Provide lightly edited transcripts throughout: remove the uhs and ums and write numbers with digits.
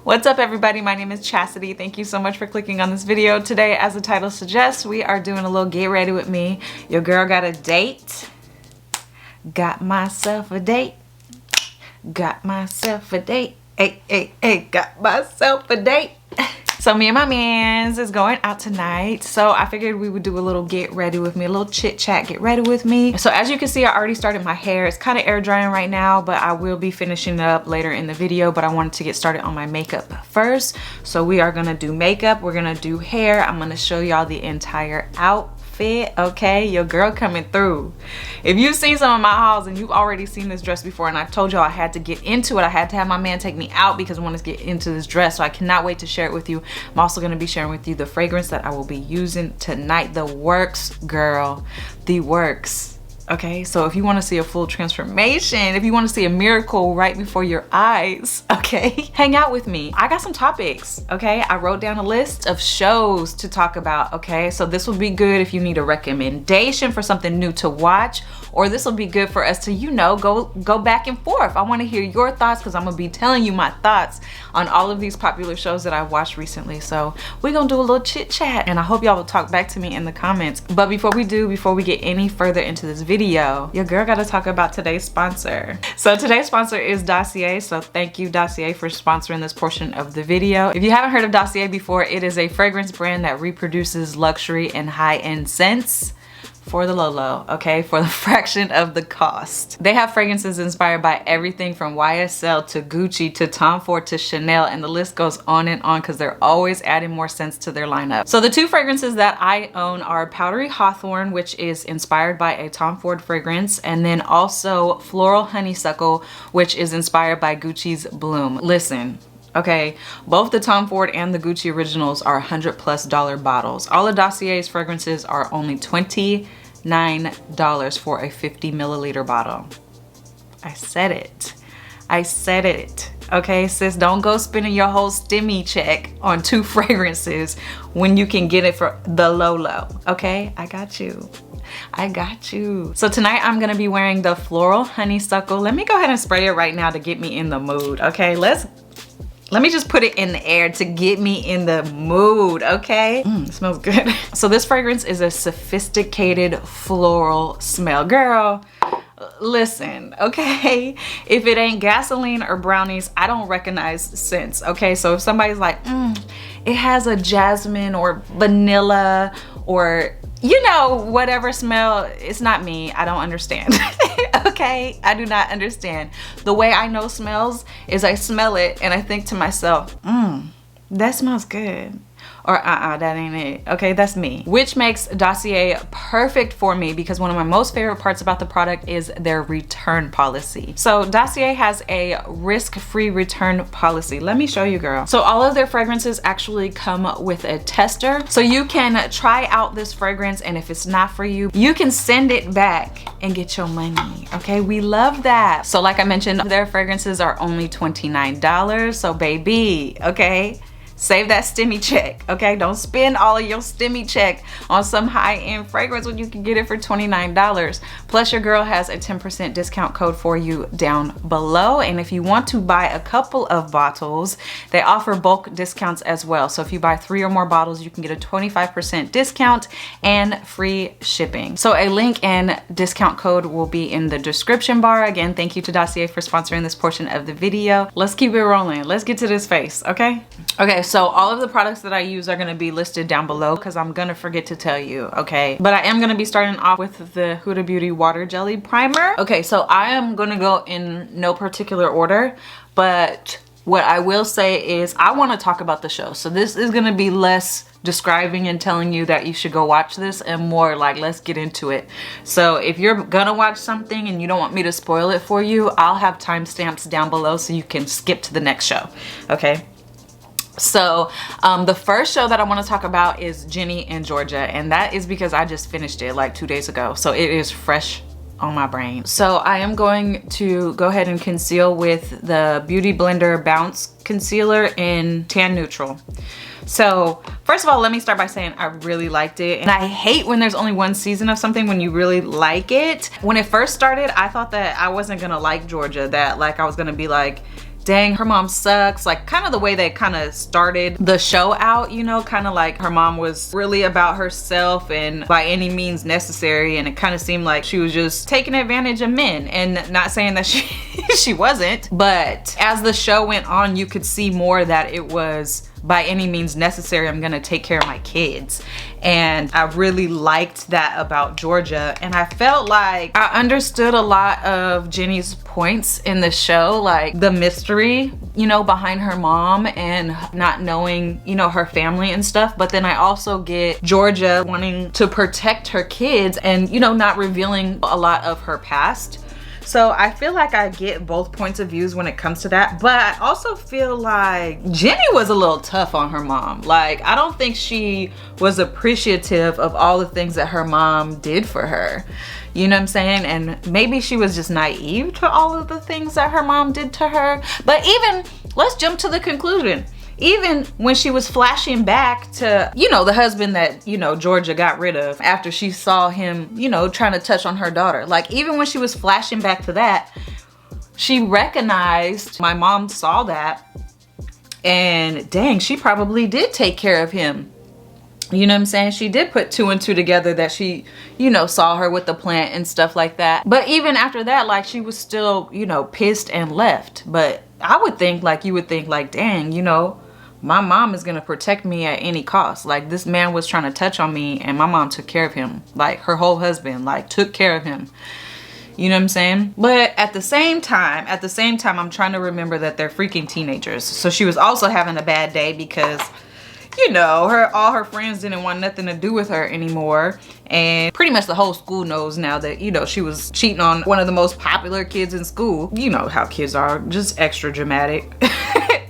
What's up everybody, my name is Chassidy. Thank you so much for clicking on this video. Today, as the title suggests, we are doing a little get ready with me. Your girl got a date. Got myself a date. Got myself a date. Hey, hey, hey, got myself a date. So me and my mans is going out tonight. So I figured we would do a little get ready with me, a little chit chat, get ready with me. So as you can see, I already started my hair. It's kind of air drying right now, but I will be finishing it up later in the video. But I wanted to get started on my makeup first. So we are gonna do makeup, we're gonna do hair. I'm gonna show y'all the entire outfit, okay? Your girl coming through. If you've seen some of my hauls and you've already seen this dress before, and I told y'all I had to get into it, I had to have my man take me out because I wanted to get into this dress. So I cannot wait to share it with you. I'm also going to be sharing with you the fragrance that I will be using tonight. The works, girl, the works. Okay, so if you want to see a full transformation, if you want to see a miracle right before your eyes, okay, hang out with me. I got some topics, okay? I wrote down a list of shows to talk about, okay? So this will be good if you need a recommendation for something new to watch, or this will be good for us to, you know, go back and forth. I want to hear your thoughts because I'm gonna be telling you my thoughts on all of these popular shows that I've watched recently. So we're gonna do a little chit chat, and I hope y'all will talk back to me in the comments. But before we get any further into this video, your girl gotta talk about today's sponsor. So today's sponsor is Dossier. So thank you, Dossier, for sponsoring this portion of the video. If you haven't heard of Dossier before, it is a fragrance brand that reproduces luxury and high-end scents for the low, okay, for the fraction of the cost. They have fragrances inspired by everything from YSL to Gucci to Tom Ford to Chanel, and the list goes on and on because they're always adding more scents to their lineup. So the two fragrances that I own are Powdry Hawthorne, which is inspired by a Tom Ford fragrance, and then also Floral Honeysuckle, which is inspired by Gucci's Bloom. Listen, okay, both the Tom Ford and the Gucci originals are $100+ bottles. All of Dossier's fragrances are only $29 for a 50 milliliter bottle. I said it. I said it. Okay, sis, don't go spending your whole stimmy check on two fragrances when you can get it for the low, okay? I got you. I got you. So tonight I'm gonna be wearing the Floral Honeysuckle. Let me go ahead and spray it right now to get me in the mood, okay? Let me just put it in the air to get me in the mood, okay? It smells good. So this fragrance is a sophisticated floral smell. Girl, listen, okay? If it ain't gasoline or brownies, I don't recognize scents, okay? So if somebody's like, it has a jasmine or vanilla or, you know, whatever smell, it's not me. I don't understand. Okay, I do not understand. The way I know smells is I smell it and I think to myself, that smells good. Or that ain't it. Okay, that's me. Which makes Dossier perfect for me because one of my most favorite parts about the product is their return policy. So Dossier has a risk-free return policy. Let me show you, girl. So all of their fragrances actually come with a tester. So you can try out this fragrance, and if it's not for you, you can send it back and get your money. Okay, we love that. So like I mentioned, their fragrances are only $29. So baby, okay, save that stimmy check, okay? Don't spend all of your stimmy check on some high-end fragrance when you can get it for $29. Plus your girl has a 10% discount code for you down below. And if you want to buy a couple of bottles, they offer bulk discounts as well. So if you buy 3 or more bottles, you can get a 25% discount and free shipping. So a link and discount code will be in the description bar. Again, thank you to Dossier for sponsoring this portion of the video. Let's keep it rolling. Let's get to this face, okay? Okay, so all of the products that I use are gonna be listed down below because I'm gonna forget to tell you, okay? But I am gonna be starting off with the Huda Beauty Water Jelly Primer. Okay, so I am gonna go in no particular order, but what I will say is I wanna talk about the show. So this is gonna be less describing and telling you that you should go watch this and more like, let's get into it. So if you're gonna watch something and you don't want me to spoil it for you, I'll have timestamps down below so you can skip to the next show, okay? So the first show that I want to talk about is Ginny and Georgia, and that is because I just finished it like 2 days ago, so it is fresh on my brain. So I am going to go ahead and conceal with the Beauty Blender Bounce Concealer in Tan Neutral. So first of all, let me start by saying I really liked it, and I hate when there's only one season of something when you really like it. When it first started, I thought that I wasn't gonna like Georgia, that like I was gonna be like, dang, her mom sucks. Like kind of the way they kind of started the show out, you know, kind of like her mom was really about herself and by any means necessary, and it kind of seemed like she was just taking advantage of men. And not saying that she wasn't, but as the show went on, you could see more that it was by any means necessary, I'm gonna take care of my kids. And I really liked that about Georgia. And I felt like I understood a lot of Ginny's points in the show, like the mystery, you know, behind her mom and not knowing, you know, her family and stuff. But then I also get Georgia wanting to protect her kids and, you know, not revealing a lot of her past. So I feel like I get both points of views when it comes to that, but I also feel like Ginny was a little tough on her mom. Like, I don't think she was appreciative of all the things that her mom did for her. You know what I'm saying? And maybe she was just naive to all of the things that her mom did to her. But even, let's jump to the conclusion. Even when she was flashing back to, you know, the husband that, you know, Georgia got rid of after she saw him, you know, trying to touch on her daughter. Like, even when she was flashing back to that, she recognized my mom saw that. And dang, she probably did take care of him. You know what I'm saying? She did put 2 and 2 together that she, you know, saw her with the plant and stuff like that. But even after that, like, she was still, you know, pissed and left. But I would think, like, you would think, like, dang, you know, my mom is gonna protect me at any cost. Like, this man was trying to touch on me and my mom took care of him. Like, her whole husband, like, took care of him. You know what I'm saying? But at the same time, I'm trying to remember that they're freaking teenagers. So she was also having a bad day because, you know, all her friends didn't want nothing to do with her anymore. And pretty much the whole school knows now that, you know, she was cheating on one of the most popular kids in school. You know how kids are, just extra dramatic.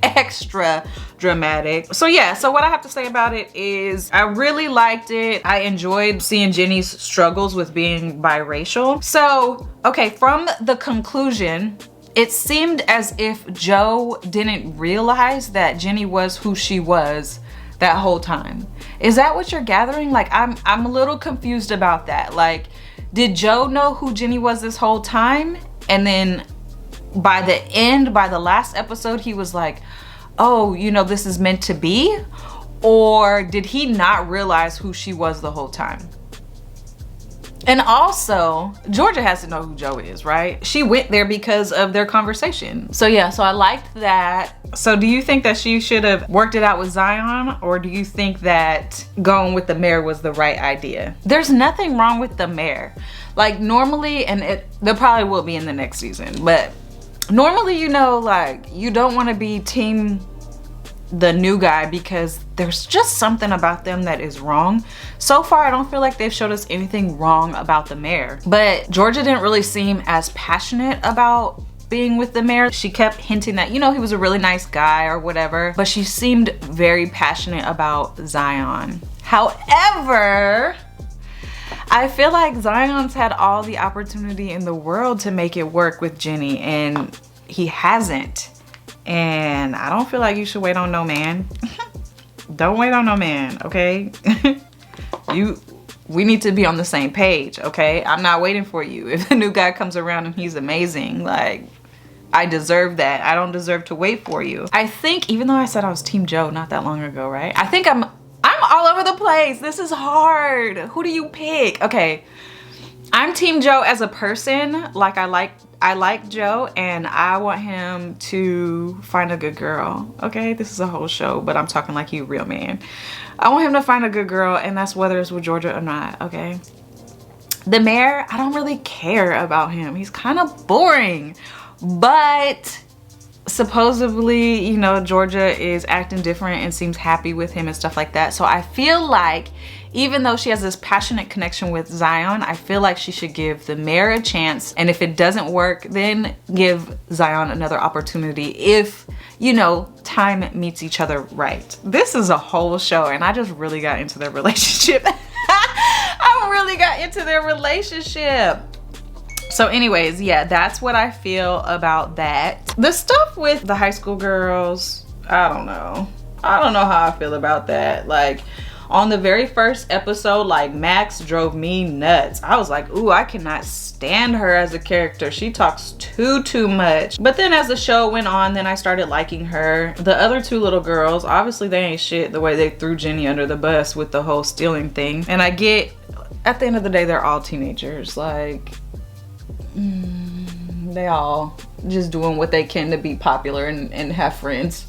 Extra dramatic. So yeah, so what I have to say about it is I really liked it. I enjoyed seeing Ginny's struggles with being biracial. So, okay, from the conclusion, it seemed as if Joe didn't realize that Ginny was who she was that whole time. Is that what you're gathering? Like, I'm a little confused about that. Like, did Joe know who Ginny was this whole time? And then by the end, by the last episode, he was like, oh, you know, this is meant to be? Or did he not realize who she was the whole time? And also, Georgia has to know who Joe is, right? She went there because of their conversation. So yeah, so I liked that. So do you think that she should have worked it out with Zion, or do you think that going with the mayor was the right idea? There's nothing wrong with the mayor. Like, normally, and there probably will be in the next season, but normally, you know, like, you don't want to be team the new guy because there's just something about them that is wrong. So far, I don't feel like they've showed us anything wrong about the mayor. But Georgia didn't really seem as passionate about being with the mayor. She kept hinting that, you know, he was a really nice guy or whatever, but she seemed very passionate about Zion. However, I feel like Zion's had all the opportunity in the world to make it work with Ginny, and he hasn't. And I don't feel like you should wait on no man. Don't wait on no man, okay? We need to be on the same page, okay? I'm not waiting for you. If the new guy comes around and he's amazing, like, I deserve that. I don't deserve to wait for you. I think, even though I said I was Team Joe not that long ago, right? I think I'm all over the place. This is hard. Who do you pick? Okay, I'm Team Joe as a person. Like, I like Joe, and I want him to find a good girl. Okay, this is a whole show, but I'm talking like he a real man. I want him to find a good girl, and that's whether it's with Georgia or not, okay? The mayor, I don't really care about him. He's kind of boring, but supposedly, you know, Georgia is acting different and seems happy with him and stuff like that. So I feel like even though she has this passionate connection with Zion, I feel like she should give the mayor a chance. And if it doesn't work, then give Zion another opportunity if, you know, time meets each other right. This is a whole show, and I just really got into their relationship. I really got into their relationship. So anyways, yeah, that's what I feel about that. The stuff with the high school girls, I don't know. I don't know how I feel about that. Like, On the very first episode, like, Max drove me nuts. I was like, ooh, I cannot stand her as a character. She talks too much. But then as the show went on, then I started liking her. The other two little girls, obviously they ain't shit the way they threw Ginny under the bus with the whole stealing thing. And I get, at the end of the day, they're all teenagers. Like, they all just doing what they can to be popular and have friends.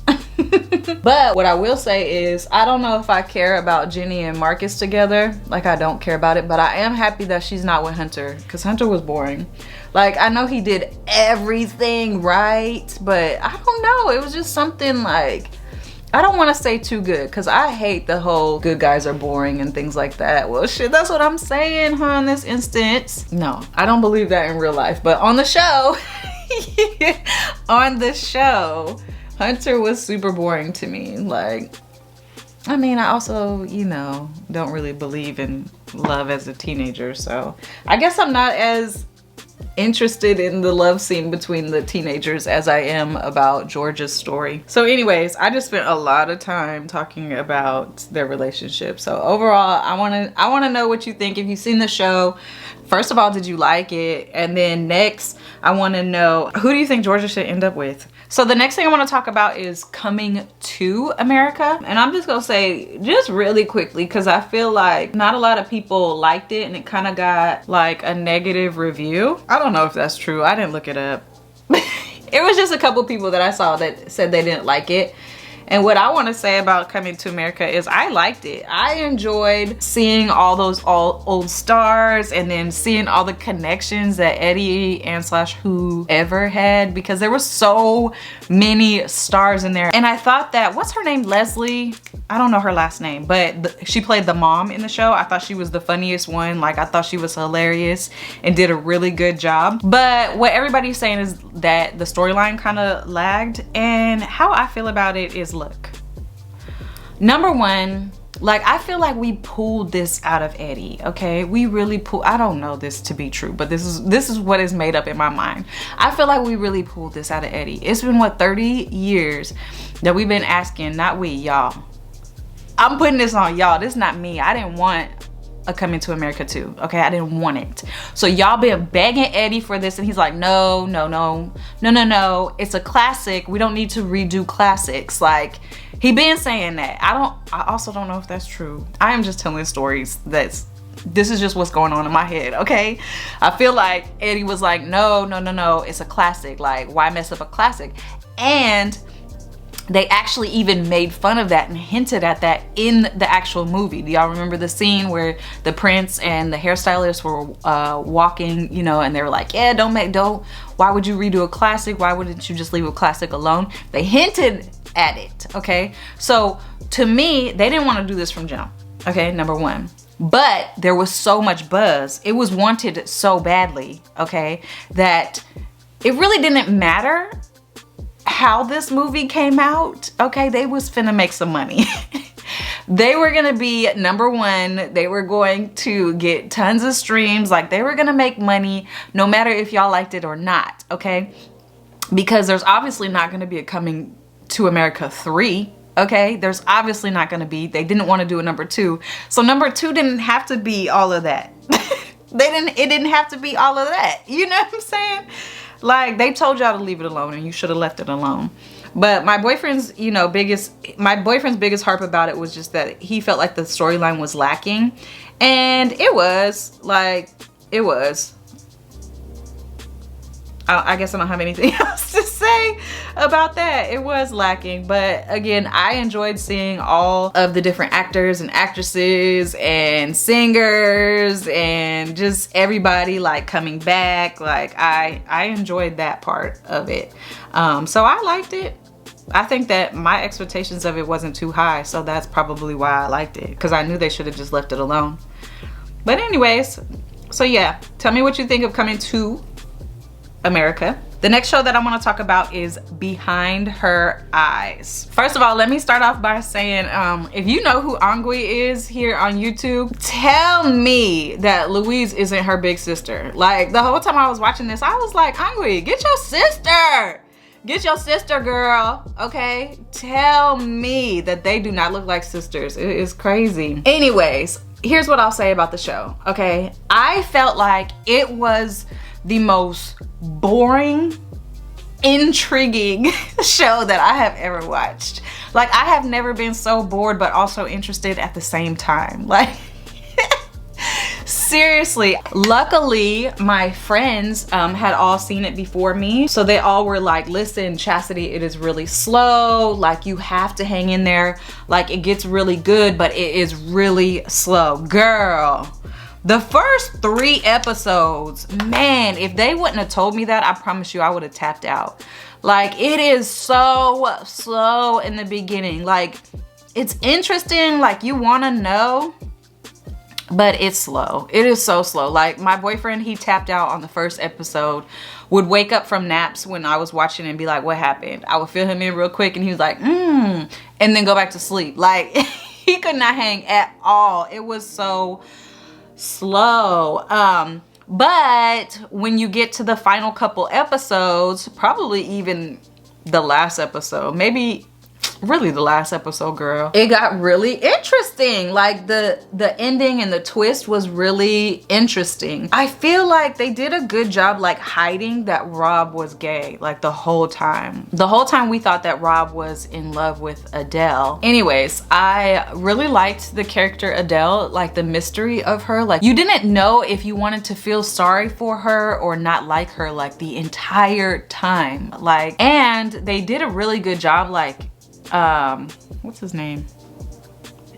But what I will say is, I don't know if I care about Ginny and Marcus together. Like, I don't care about it, but I am happy that she's not with Hunter, because Hunter was boring. Like, I know he did everything right, but I don't know, it was just something like, I don't want to say too good, because I hate the whole good guys are boring and things like that. Well, shit, that's what I'm saying, huh, in this instance. No, I don't believe that in real life, but on the show, on the show, Hunter was super boring to me. Like, I mean, I also, you know, don't really believe in love as a teenager, so I guess I'm not as interested in the love scene between the teenagers as I am about Georgia's story. So anyways, I just spent a lot of time talking about their relationship. So overall, I want to know what you think. If you've seen the show, first of all, did you like it? And then next, I want to know, who do you think Georgia should end up with? So the next thing I want to talk about is coming to America. And I'm just going to say just really quickly, because I feel like not a lot of people liked it and it kind of got like a negative review. I don't know if that's true. I didn't look it up. It was just a couple people that I saw that said they didn't like it. And what I want to say about Coming to America is I liked it. I enjoyed seeing all those old stars and then seeing all the connections that Eddie and / whoever had, because there were so many stars in there. And I thought that, what's her name? Leslie? I don't know her last name, but she played the mom in the show. I thought she was the funniest one. Like, I thought she was hilarious and did a really good job. But what everybody's saying is that the storyline kind of lagged. And how I feel about it is, look, number one, like, I feel like we pulled this out of Eddie, okay? We really pulled, I don't know this to be true, but this is what is made up in my mind. I feel like we really pulled this out of Eddie. It's been, what, 30 years that we've been asking, not we, y'all. I'm putting this on y'all. This is not me. I didn't want a Coming to America 2, okay? I didn't want it. So y'all been begging Eddie for this, and he's like, no. It's a classic. We don't need to redo classics. Like, he been saying that. I also don't know if that's true. I am just telling stories. This is just what's going on in my head, okay? I feel like Eddie was like, no, it's a classic. Like, why mess up a classic? And they actually even made fun of that and hinted at that in the actual movie. Do y'all remember the scene where the prince and the hairstylist were walking, you know, and they were like, yeah, why would you redo a classic? Why wouldn't you just leave a classic alone? They hinted at it, okay? So to me, they didn't want to do this from jump, okay, number one. But there was so much buzz. It was wanted so badly, okay, that it really didn't matter how this movie came out, okay? They was finna make some money. They were gonna be number one. They were going to get tons of streams. Like, they were gonna make money no matter if y'all liked it or not, okay? Because there's obviously not gonna be a Coming to America 3, okay? There's obviously not gonna be. They didn't want to do a number 2. So number 2 didn't have to be all of that. It didn't have to be all of that. You know what I'm saying? Like, they told y'all to leave it alone, and you should have left it alone. But my boyfriend's, you know, biggest harp about it was just that he felt like the storyline was lacking. And it was. I guess I don't have anything else to say about that. It was lacking. But again, I enjoyed seeing all of the different actors and actresses and singers and just everybody like coming back. Like, I enjoyed that part of it. So I liked it. I think that my expectations of it wasn't too high, so that's probably why I liked it, because I knew they should have just left it alone. But anyways, so yeah, tell me what you think of Coming to America. The next show that I want to talk about is Behind Her Eyes. First of all, let me start off by saying, if you know who Angui is here on YouTube, tell me that Louise isn't her big sister. Like, the whole time I was watching this, I was like, Angui, get your sister. Get your sister, girl, okay? Tell me that they do not look like sisters. It is crazy. Anyways, here's what I'll say about the show, okay? I felt like it was the most boring, intriguing show that I have ever watched. Like, I have never been so bored but also interested at the same time. Like, seriously. Luckily, my friends had all seen it before me, so they all were like, listen, Chassidy, it is really slow, like you have to hang in there, like it gets really good but it is really slow. Girl, the first 3 episodes, man, if they wouldn't have told me that, I promise you I would have tapped out. Like, it is so slow in the beginning. Like, it's interesting, like you want to know, but it's slow. It is so slow. Like, my boyfriend, he tapped out on the first episode, would wake up from naps when I was watching and be like, what happened? I would fill him in real quick and he was like, and then go back to sleep. Like, he could not hang at all. It was so slow. But when you get to the final couple episodes, probably even the last episode, maybe really the last episode, girl, it got really interesting. Like, the ending and the twist was really interesting. I feel like they did a good job like hiding that Rob was gay, like the whole time. The whole time we thought that Rob was in love with Adele. Anyways, I really liked the character Adele, like the mystery of her. Like, you didn't know if you wanted to feel sorry for her or not like her, like the entire time. Like, and they did a really good job, like, what's his name?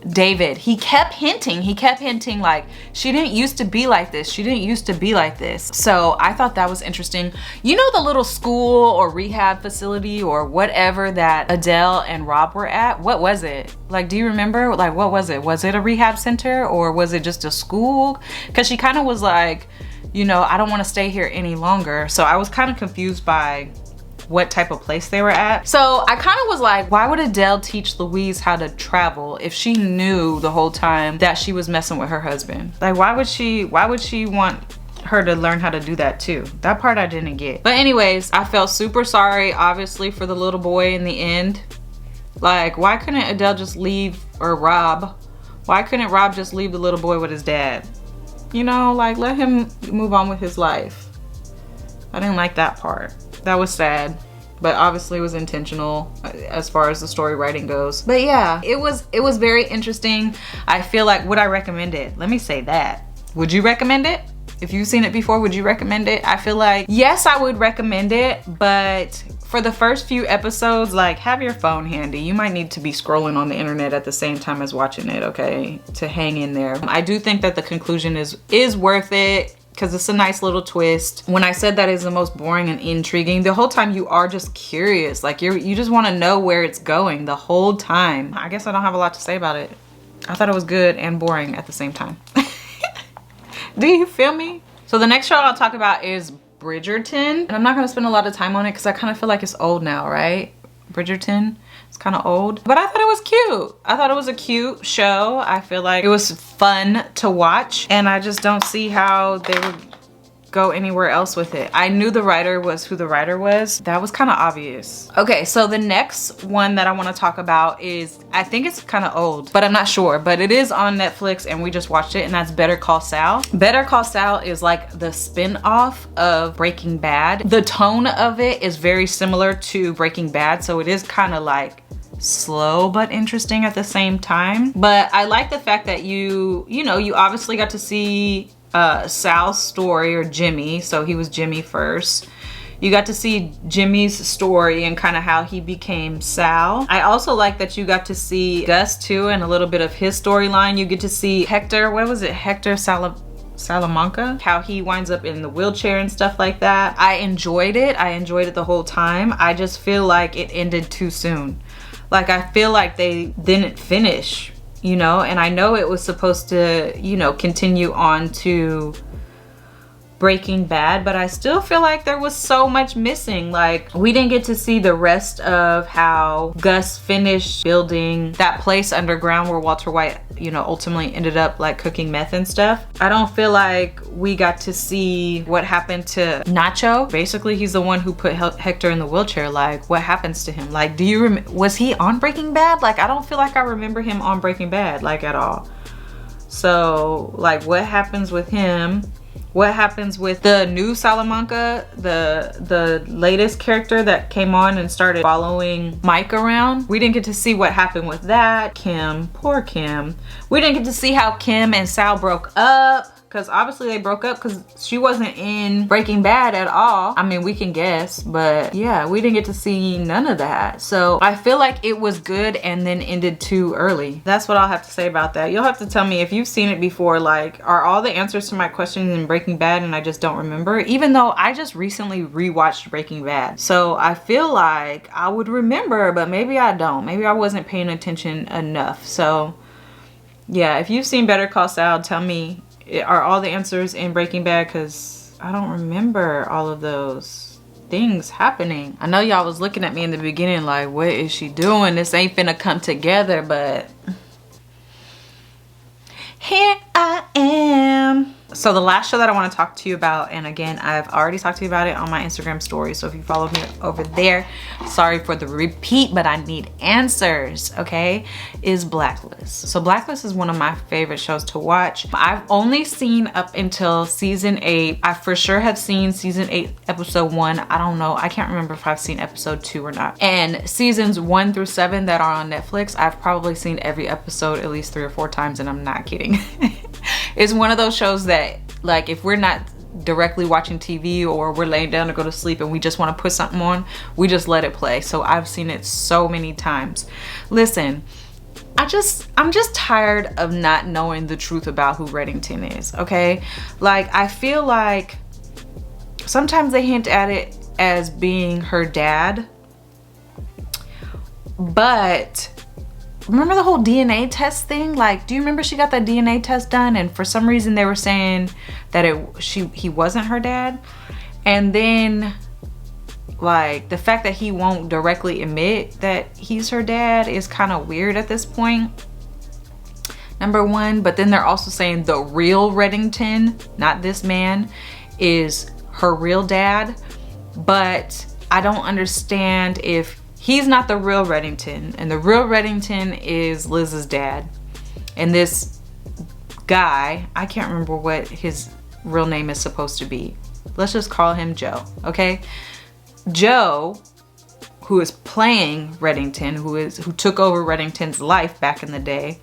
David. He kept hinting like, she didn't used to be like this. She didn't used to be like this. So I thought that was interesting. You know, the little school or rehab facility or whatever that Adele and Rob were at? What was it? Like, do you remember? Like, what was it? Was it a rehab center or was it just a school? Because she kind of was like, you know, I don't want to stay here any longer. So I was kind of confused by what type of place they were at. So I kind of was like, why would Adele teach Louise how to travel if she knew the whole time that she was messing with her husband? Like, why would she want her to learn how to do that too? That part I didn't get. But anyways, I felt super sorry, obviously, for the little boy in the end. Like, why couldn't Adele just leave, or Rob, why couldn't Rob just leave the little boy with his dad? You know, like, let him move on with his life. I didn't like that part. That was sad, but obviously it was intentional as far as the story writing goes. But yeah, it was very interesting. I feel like, would I recommend it? Let me say that. Would you recommend it? If you've seen it before, would you recommend it? I feel like, yes, I would recommend it, but for the first few episodes, like, have your phone handy. You might need to be scrolling on the internet at the same time as watching it, okay? To hang in there. I do think that the conclusion is worth it, because it's a nice little twist. When I said that is the most boring and intriguing, the whole time you are just curious. Like, you just want to know where it's going the whole time. I guess I don't have a lot to say about it. I thought it was good and boring at the same time. Do you feel me? So the next show I'll talk about is Bridgerton. And I'm not gonna spend a lot of time on it because I kind of feel like it's old now, right? Bridgerton. It's kind of old, but I thought it was cute. I thought it was a cute show. I feel like it was fun to watch, and I just don't see how they would go anywhere else with it. I knew the writer was who the writer was. That was kind of obvious. Okay, so the next one that I want to talk about is, I think it's kind of old, but I'm not sure, but it is on Netflix and we just watched it, and that's Better Call Sal. Better Call Sal is like the spin-off of Breaking Bad. The tone of it is very similar to Breaking Bad, so it is kind of like slow but interesting at the same time. But I like the fact that you obviously got to see Sal's story, or Jimmy, so he was Jimmy first. You got to see Jimmy's story and kind of how he became Sal. I also like that you got to see Gus too, and a little bit of his storyline. You get to see Hector, what was it? Hector Salamanca, how he winds up in the wheelchair and stuff like that. I enjoyed it. I enjoyed it the whole time. I just feel like it ended too soon. Like, I feel like they didn't finish, you know, and I know it was supposed to, you know, continue on to Breaking Bad, but I still feel like there was so much missing. Like, we didn't get to see the rest of how Gus finished building that place underground where Walter White, you know, ultimately ended up like cooking meth and stuff. I don't feel like we got to see what happened to Nacho. Basically, he's the one who put Hector in the wheelchair. Like, what happens to him? Like, do you was he on Breaking Bad? Like, I don't feel like I remember him on Breaking Bad, like, at all. So, like, what happens with him? What happens with the new Salamanca, the latest character that came on and started following Mike around? We didn't get to see what happened with that. Kim, poor Kim. We didn't get to see how Kim and Sal broke up, because obviously they broke up because she wasn't in Breaking Bad at all. I mean, we can guess, but yeah, we didn't get to see none of that. So I feel like it was good and then ended too early. That's what I'll have to say about that. You'll have to tell me if you've seen it before. Like, are all the answers to my questions in Breaking Bad and I just don't remember? Even though I just recently rewatched Breaking Bad. So I feel like I would remember, but maybe I don't. Maybe I wasn't paying attention enough. So yeah, if you've seen Better Call Sal, tell me, are all the answers in Breaking Bad? Because I don't remember all of those things happening. I know y'all was looking at me in the beginning like, what is she doing? This ain't finna come together, but here I am. So the last show that I want to talk to you about, and again, I've already talked to you about it on my Instagram story, so if you follow me over there, sorry for the repeat, but I need answers, okay, is Blacklist. So Blacklist is one of my favorite shows to watch. I've only seen up until season 8. I for sure have seen season 8, episode 1. I don't know. I can't remember if I've seen episode 2 or not. And seasons 1 through 7 that are on Netflix, I've probably seen every episode at least 3 or 4 times, and I'm not kidding. It's one of those shows that, like, if we're not directly watching TV or we're laying down to go to sleep and we just want to put something on, we just let it play. So I've seen it so many times. Listen, I'm just tired of not knowing the truth about who Reddington is, okay? Like, I feel like sometimes they hint at it as being her dad, but remember the whole DNA test thing? Like, do you remember she got that DNA test done and for some reason they were saying that he wasn't her dad? And then, like, the fact that he won't directly admit that he's her dad is kind of weird at this point, number one. But then they're also saying the real Reddington, not this man, is her real dad. But I don't understand if he's not the real Reddington, and the real Reddington is Liz's dad. And this guy, I can't remember what his real name is supposed to be. Let's just call him Joe, okay? Joe, who is playing Reddington, who took over Reddington's life back in the day.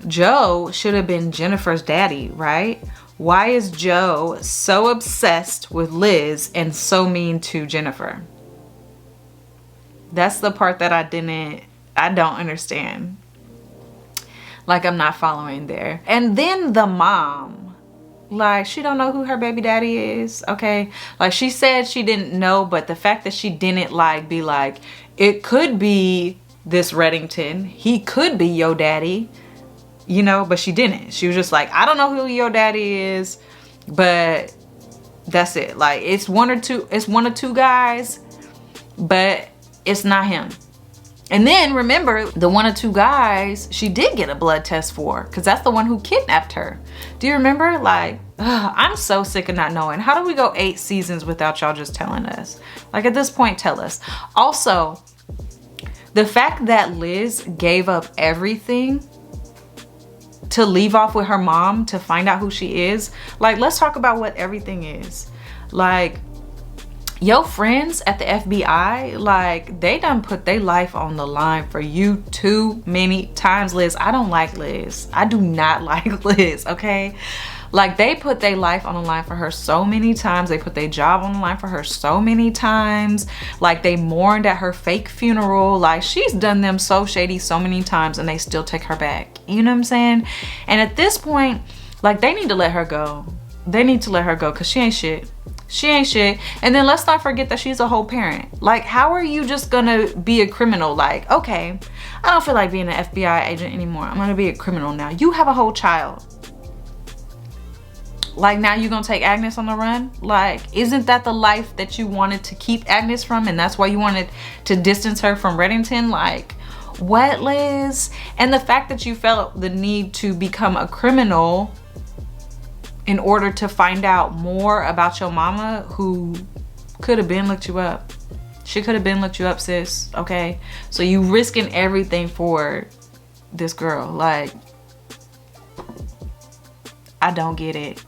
Joe should have been Jennifer's daddy, right? Why is Joe so obsessed with Liz and so mean to Jennifer? That's the part that I don't understand. Like, I'm not following there. And then the mom, like, she don't know who her baby daddy is, okay? Like, she said she didn't know, but the fact that she didn't, like, be like, it could be this Reddington, he could be your daddy, you know, but she didn't. She was just like, I don't know who your daddy is, but that's it. Like, it's one or two guys, but it's not him. And then remember, the 1 or 2 guys she did get a blood test for, because that's the one who kidnapped her. Do you remember? Like, I'm so sick of not knowing. How do we go 8 seasons without y'all just telling us? Like, at this point, tell us. Also, the fact that Liz gave up everything to leave off with her mom to find out who she is. Like, let's talk about what everything is. Like, your friends at the FBI, like, they done put their life on the line for you too many times, Liz. I don't like Liz. I do not like Liz, okay? Like, they put their life on the line for her so many times. They put their job on the line for her so many times. Like, they mourned at her fake funeral. Like, she's done them so shady so many times and they still take her back. You know what I'm saying? And at this point, like, they need to let her go. They need to let her go because she ain't shit. She ain't shit. And then let's not forget that she's a whole parent. Like, how are you just gonna be a criminal? Like, okay, I don't feel like being an FBI agent anymore. I'm gonna be a criminal now. You have a whole child. Like, now you're gonna take Agnes on the run? Like, isn't that the life that you wanted to keep Agnes from, and that's why you wanted to distance her from Reddington? Like, what, Liz? And the fact that you felt the need to become a criminal in order to find out more about your mama, who could have been looked you up. She could have been looked you up, sis, okay? So you risking everything for this girl. Like, I don't get it.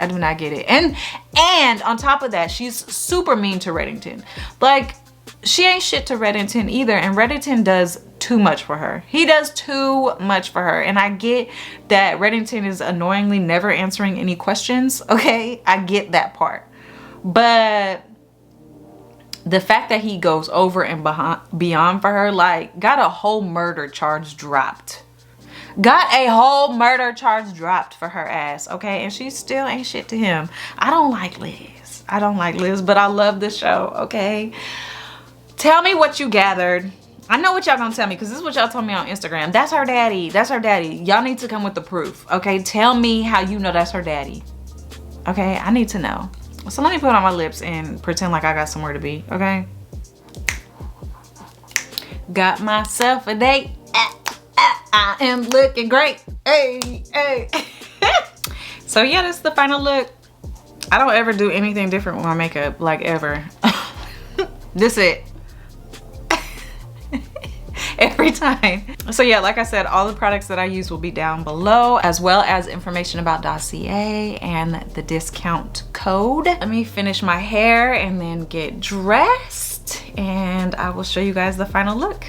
I do not get it. And on top of that, she's super mean to Reddington. Like, she ain't shit to Reddington either, and Reddington does too much for her. He does too much for her. And I get that Reddington is annoyingly never answering any questions, okay? I get that part. But the fact that he goes over and beyond for her, like, got a whole murder charge dropped. Got a whole murder charge dropped for her ass, okay? And she still ain't shit to him. I don't like Liz. I don't like Liz, but I love the show, okay? Tell me what you gathered. I know what y'all gonna tell me, because this is what y'all told me on Instagram. That's her daddy. That's her daddy. Y'all need to come with the proof, okay? Tell me how you know that's her daddy, okay? I need to know. So let me put on my lips and pretend like I got somewhere to be, okay? Got myself a date. I am looking great. Hey, hey. So yeah, this is the final look. I don't ever do anything different with my makeup, like, ever. This it. Every time. So yeah, like I said, all the products that I use will be down below, as well as information about Dossier and the discount code. Let me finish my hair and then get dressed, and I will show you guys the final look.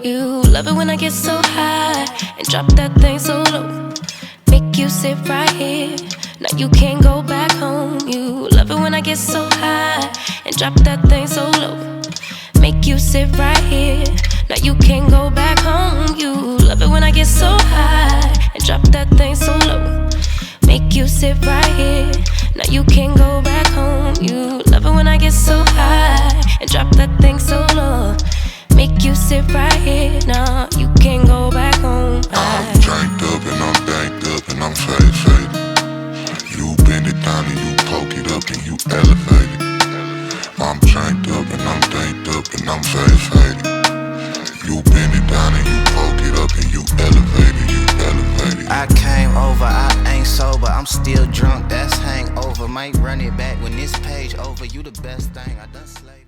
You love it when I get so high and drop that thing so low. Make you sit right here. Now you can't go back home. You love it when I get so high and drop that thing so low. Make you sit right here. Now you can't go back home. You love it when I get so high and drop that thing so low. Make you sit right here. Now you can't go back home. You love it when I get so high and drop that thing so low. Make you sit right here, nah, you can't go back home. I'm drank up and I'm banked up and I'm faded. You bend it down and you poke it up and you elevate it. I'm drank up and I'm banked up and I'm faded. You bend it down and you poke it up and you elevate it, you elevate it. I came over, I ain't sober, I'm still drunk, that's hangover. Might run it back when this page over, you the best thing I done slayed.